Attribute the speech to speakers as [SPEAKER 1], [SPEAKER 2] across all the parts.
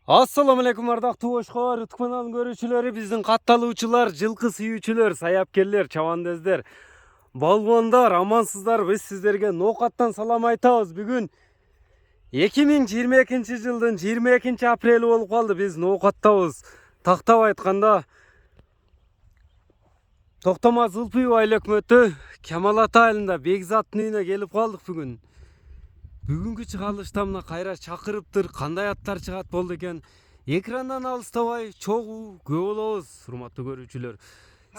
[SPEAKER 1] Assalamu alaikum ардактуу Ошкор YouTube kanalının görүүчүлөрү, биздин катталуучулар, жылкы сүйүүчүлөр, саяпкерлер, чабандездер, балгондар, амансыздар. Биз сиздерге ноокаттан салам айтабыз. Бүгүн 2022 жылдын 22 апрели болуп калды. Биз ноокаттабыз. Тактап айтканда Токтомас Ылпиев айыл өкмөтү Кемал Ата айылында Бекзаттын үйүнө келип калдык бүгүн. Бүгүнкү чыгарылышта мына кайра чакырыптыр, кандай аттар чыгат болду экен. Экрандан алыстабай чогуу көп болобуз, урматтуу көрүүчүлөр.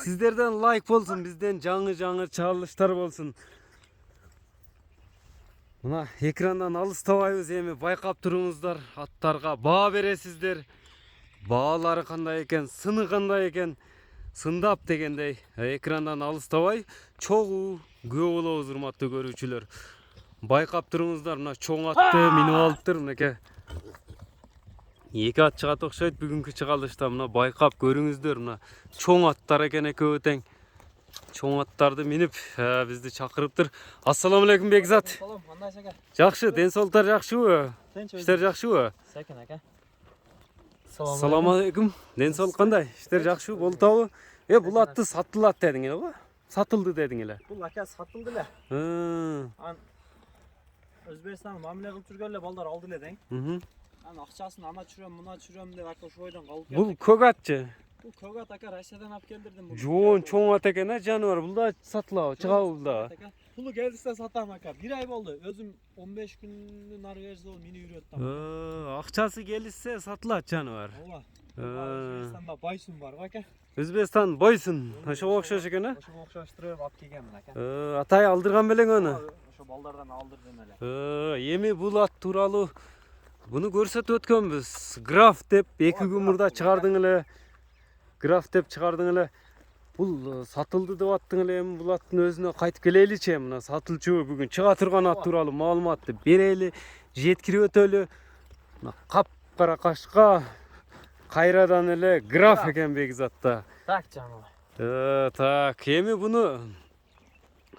[SPEAKER 1] Сиздерден лайк болсун, бизден жаңы чыгарылыштар болсун. Мына экрандан алыстабайбыз, эми байкап туруңуздар, аттарга баа бересиздер. Баалары кандай экен, сыны кандай экен, сындап дегендей. Экрандан алыстабай чогуу көп болобуз, урматтуу көрүүчүлөр. Байкап туруңуздар, мына чоң атты минип алыптыр, мынакей. Эки ат чыгат окшойт бүгүнкү чыгарылышта, мына байкап көрүңүздөр, мына чоң аттар экен экөө тең. Чоң аттарды минип бизди чакырыптыр. Ассаламу алейкум Бекзат.
[SPEAKER 2] Салам, кандай ака?
[SPEAKER 1] Жакшы, ден соолуктар жакшыбы? Иштер жакшыбы?
[SPEAKER 2] Сәкен ака.
[SPEAKER 1] Ассаламу алейкум. Ден соолук кандай? Иштер жакшыбы? Болтабы? Бул атты сатылат дедиң эле го? Сатылды дедиң эле.
[SPEAKER 2] Бул ака сатылды эле. Ан Өзбекстан мамиле кылып жүргөн эле балдар алды эле дең. Ан акчасын ана чүрөм, мына чүрөм деп ака ошойдон калып кетти.
[SPEAKER 1] Бул көк атчы.
[SPEAKER 2] Бул көк ат ака Россиядан алып келдирдим.
[SPEAKER 1] Жоон чоң ат экен жаныбар. Бул да сатылабы, чыгабы бул да?
[SPEAKER 2] Пулу келдисе сатам ака. 1 ай болду. Өзүм 15 күндүн ары бериси болуп мени үйрөттүм.
[SPEAKER 1] Акчасы келишсе сатылат жаныбар.
[SPEAKER 2] Ооба. Өзбекстанда байсун бар ака.
[SPEAKER 1] Өзбекстан бойсун. Ошого окшош экен,
[SPEAKER 2] Ошого окшоштуруп алып келгенмин ака.
[SPEAKER 1] Атай алдырган белең аны.
[SPEAKER 2] Ошо балдардан алдырдым эле.
[SPEAKER 1] Эми бул ат тууралуу буну көрсөтүп өткөнбүз. Граф деп 2 күн мурда чыгардың эле. Граф деп чыгардың эле. Бул сатылды деп аттың эле. Эми бул аттын өзүнө кайтып келеличи. Мына сатылчу бүгүн чыга турган ат тууралуу маалыматты берели, жеткирип өтөлү. Мына капкара кашка кайрадан эле граф экен Бекзатта.
[SPEAKER 2] Так жаным.
[SPEAKER 1] Так, эми буну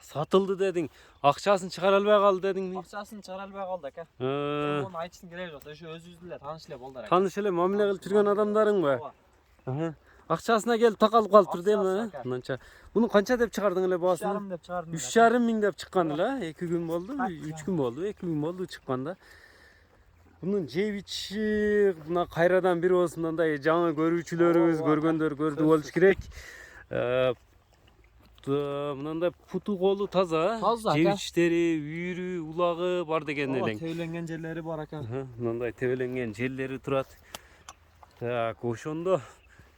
[SPEAKER 1] сатылды дедиң. Акчасын чыгара албай калды дедиңби?
[SPEAKER 2] Акчасын чыгара албай калды ака. Муну айтыштын кереги жок. Ошо өзүбүз эле тааныш эле балдар ака.
[SPEAKER 1] Тааныш эле мамиле кылып жүргөн адамдарыңбы? Акчасына келип такалып калыптыр дейм, мынча. Буну канча деп чыгардың эле баасын?
[SPEAKER 2] 3,5 деп чыгардым.
[SPEAKER 1] 3,5 миң деп чыккан эле. 2 күн болду, 3 күн болду, 2 күн болду чыкканда. Bunun жебичи мына кайрадан бир болсун мындай жаңы көрүүчүлөрүбүз көргөндөр көрдү болуш керек. Мындай путу колу таза, жебичтери, үйүрү, улагы бар деген элең.
[SPEAKER 2] Тебеленген жерлери бар ака.
[SPEAKER 1] Мындай тебеленген жерлери турат. Так, ошондо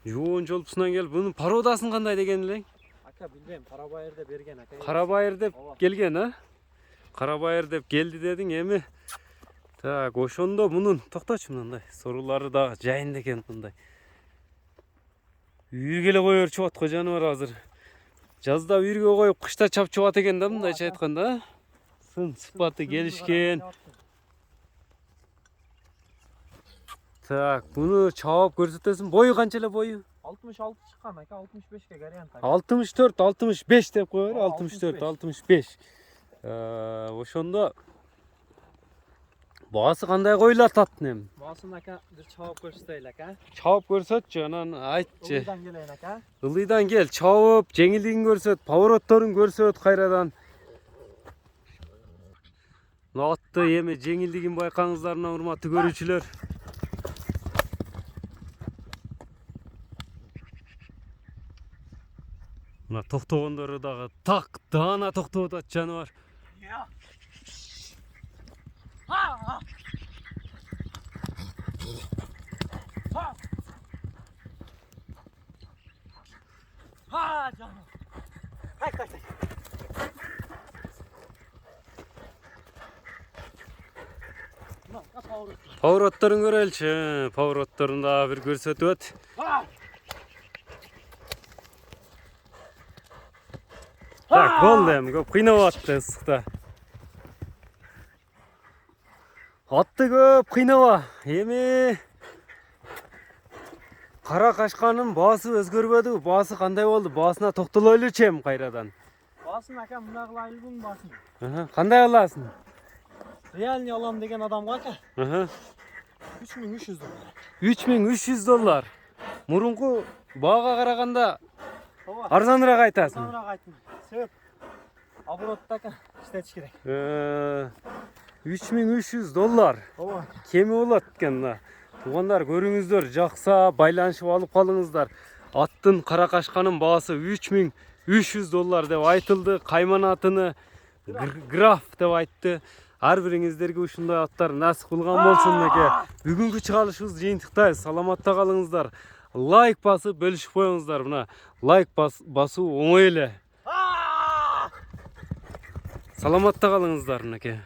[SPEAKER 1] жоон жолпусунан келип, bunun пародасын кандай деген элең?
[SPEAKER 2] Ака билбейм, Карабайырда берген ака.
[SPEAKER 1] Карабайыр деп келген, а? Карабайыр деп келди дедиң, эми так, ошондо мунун токточу мындай соруулары да жайында экен мындай. Үйүргө эле кое берчүп атко жаныбар азыр. Жазда үйүргө коюп, кышта чапчып ат экен да мындайча айтканда. Сын сыпаты келишкен. Так, буну чабып көрсөтөсүн. Бою канча эле бою?
[SPEAKER 2] 66 чыккан ака, 65ке вариант ака.
[SPEAKER 1] 64, 65 деп кое бер, 64, 65. Ошондо баасы кандай коюлат аттын эми?
[SPEAKER 2] Баасын ака бир чабып көрсөтөйлү ака.
[SPEAKER 1] Чабып көрсөтчү, анан айтчы.
[SPEAKER 2] Ылыйдан келейин ака.
[SPEAKER 1] Ылыйдан кел, чабып, жеңилдигин көрсөт, поворотторун көрсөт кайрадан. Мына атты эми жеңилдигин байкаңыздар мына урматтуу көрүүчүлөр. Мына токтогондору дагы так даана токтоп атат жаныбар.
[SPEAKER 2] Canım. Hay.
[SPEAKER 1] Поворотторун көрөлчү. Поворотторун да бир көрсөтүп өт. Так, болду эми, көп кыйнап атты ысыкта. Атты көп кыйнава. Эми кара кашканын баасы өзгөрбөдү. Баасы кандай болду? Баасына токтолойлучу эми кайрадан.
[SPEAKER 2] Баасын ака мындай кылайлы бунун баасын.
[SPEAKER 1] Кандай аласың?
[SPEAKER 2] Реальный алам деген адамга ака. 3300 доллар.
[SPEAKER 1] 3300 dollar. Murunku bağga karaganda
[SPEAKER 2] Ооба.
[SPEAKER 1] arzanırak aytasın.
[SPEAKER 2] Sonra qaytın. Себеп обороттака иштетиш керек.
[SPEAKER 1] 3300 dollar.
[SPEAKER 2] Ооба.
[SPEAKER 1] Kemi olat eкен да. Туғандар көрүңүздөр, жақса байланышып алып қалыңыздар. Аттын қарақашқанын бағасы 3300 доллар деп айтылды. Қайман атыны граф деп айтты. Ар бириңиздерге ушундай аттар насип кылган болсун эке. Бүгүнкү чыгарылышыбыз жыйынтыктайбыз. Саламатта калыңыздар. Лайк басып бөлүшүп коюңуздар. Мына лайк басуу оңой эле. Саламатта калыңыздар, эке.